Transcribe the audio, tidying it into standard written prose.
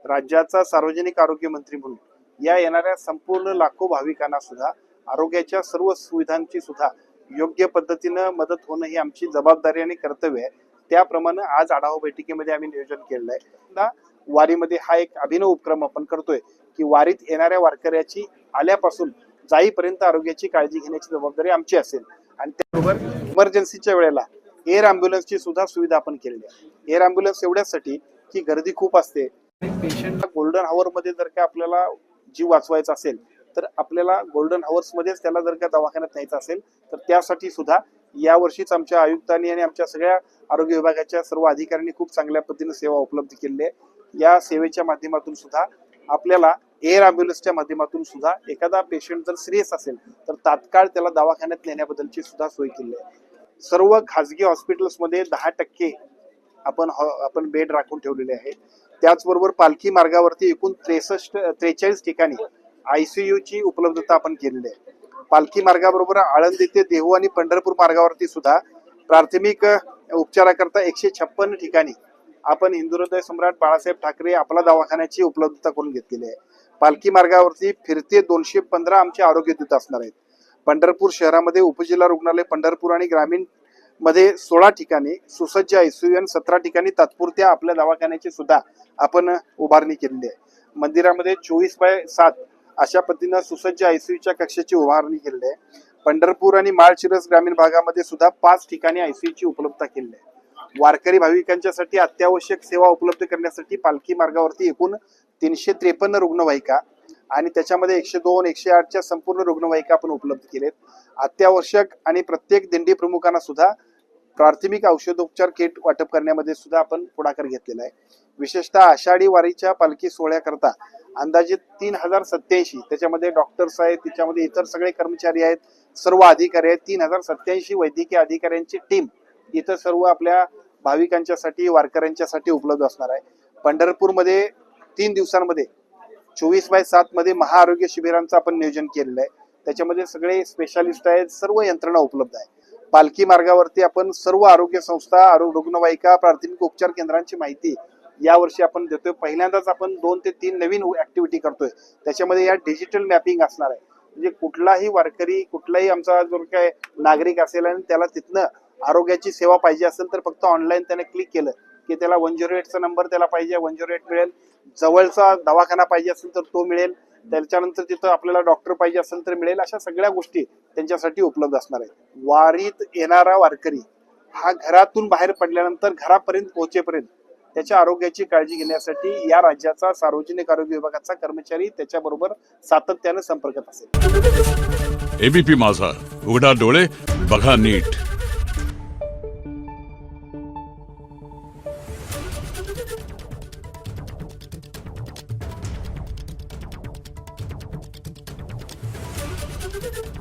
राज्याचा सार्वजनिक आरोग्य मंत्री म्हणून या येणाऱ्या संपूर्ण लाखो भाविकांना सुद्धा आरोग्याच्या सर्व सुविधांची सुद्धा योग्य पद्धतीनं मदत होणं ही आमची जबाबदारी आणि कर्तव्य आहे। त्याप्रमाणे आज आढावा बैठकीमध्ये आम्ही नियोजन केलेलं आहे। वारीमध्ये हा एक अभिनव उपक्रम आपण करतोय की वारीत येणाऱ्या वारकऱ्याची आल्यापासून जाईपर्यंत आरोग्याची काळजी घेण्याची जबाबदारी आमची असेल आणि त्याबरोबर इमर्जन्सीच्या वेळेला एअर ॲम्ब्युलन्सची सुद्धा सुविधा आपण केलेली आहे। एअर ॲम्ब्युलन्स एवढ्यासाठी की गर्दी खूप असते, पेशंटला गोल्डन आवर मध्ये जर का आपल्याला जीव वाचवायचा असेल तर आपल्याला गोल्डन आवर्स मध्येच त्याला जर का दवाखान्यात न्यायचं असेल तर त्यासाठी सुद्धा यावर्षीच आमच्या आयुक्तांनी आणि आमच्या सगळ्या आरोग्य विभागाच्या सर्व अधिकाऱ्यांनी खूप चांगल्या पद्धतीने सेवा उपलब्ध केली आहे। या सेवेच्या माध्यमातून सुद्धा आपल्याला एअर ॲम्ब्युलन्सच्या माध्यमातून सुद्धा एखादा पेशंट जर सिरियस असेल तर तात्काळ त्याला दवाखान्यात नेण्याबद्दलची सुद्धा सोय केली आहे। सर्व खाजगी हॉस्पिटल्समध्ये 10% आपण बेड राखून ठेवलेले आहे। त्याचबरोबर पालखी मार्गावरती एकूण 43 ठिकाणी ICU ची उपलब्धता आपण केलेली आहे। पालखी मार्गाबरोबर आळंदी ते देहू आणि पंढरपूर मार्गावरती सुद्धा प्राथमिक उपचाराकरता 156 ठिकाणी आपण हिंदुहृदय सम्राट बाळासाहेब ठाकरे आपला दवाखान्याची उपलब्धता करून घेतलेली आहे। पालखी मार्गावरती फिरते 215 आमचे आरोग्य दूत असणार आहेत। पंढरपूर शहरामध्ये उपजिल्हा रुग्णालय पंढरपूर आणि ग्रामीण मध्ये 16 ठिकाणी सुसज्ज ICU आणि 17 ठिकाणी तात्पुरत्या आपल्या दवाखान्याची सुद्धा आपण उभारणी केलेली आहे। मंदिरामध्ये 24/7 अशा पद्धतीने सुसज्ज ICUच्या कक्षाची उभारणी केलेली आहे। पंढरपूर आणि माळशिरस ग्रामीण भागामध्ये सुद्धा 5 ठिकाणी ICU ची उपलब्धता केलेली आहे। वारकरी भाविकांच्यासाठी अत्यावश्यक सेवा उपलब्ध करण्यासाठी पालखी मार्गावरती एकूण 353 रुग्णवाहिका आणि त्याच्यामध्ये 102, 108च्या संपूर्ण रुग्णवाहिका आपण उपलब्ध केलेत। अत्यावश्यक आणि प्रत्येक दिंडी प्रमुखांना सुद्धा प्राथमिक औषधोपचार किट वाटप करण्यामध्ये सुद्धा आपण पुढाकार घेतलेला आहे। विशेषतः आषाढी वारीच्या पालखी सोहळ्याकरता अंदाजे 3087, त्याच्यामध्ये डॉक्टर्स आहेत, त्याच्यामध्ये इतर सगळे कर्मचारी आहेत, सर्व अधिकारी आहेत, 3087 वैद्यकीय अधिकाऱ्यांची टीम इथं सर्व आपल्या भाविकांच्यासाठी वारकऱ्यांच्यासाठी उपलब्ध असणार आहे। पंढरपूरमध्ये 3 दिवसांमध्ये 24/7 मध्ये महाआरोग्य शिबिरांचं आपण नियोजन केलेलं आहे। त्याच्यामध्ये सगळे स्पेशालिस्ट आहेत, सर्व यंत्रणा उपलब्ध आहे। पालखी मार्गावरती आपण सर्व आरोग्य संस्था, रुग्णवाहिका, प्राथमिक उपचार केंद्रांची माहिती यावर्षी आपण देतोय। पहिल्यांदाच आपण 2 ते 3 नवीन ऍक्टिव्हिटी करतोय। त्याच्यामध्ये या डिजिटल मॅपिंग असणार आहे, म्हणजे कुठलाही वारकरी, कुठलाही आमचा जो काय नागरिक असेल आणि त्याला तिथनं आरोग्याची सेवा पाहिजे असेल तर फक्त ऑनलाईन त्याने क्लिक केलं की त्याला 108चा नंबर त्याला पाहिजे 108 मिळेल, जवळचा दवाखाना पाहिजे असेल तर तो मिळेल, त्याच्यानंतर तिथं आपल्याला डॉक्टर पाहिजे असेल तर मिळेल। अशा सगळ्या गोष्टी त्यांच्यासाठी उपलब्ध असणार आहेत। वारीत येणारा वारकरी हा घरातून बाहेर पडल्यानंतर घरापर्यंत पोहोचेपर्यंत त्याच्या आरोग्याची काळजी घेण्यासाठी या राज्याचा सार्वजनिक आरोग्य विभागाचा कर्मचारी त्याच्याबरोबर सातत्याने संपर्कात असेल। ABP माझा, उघडा डोळे बघा नीट। Thank you.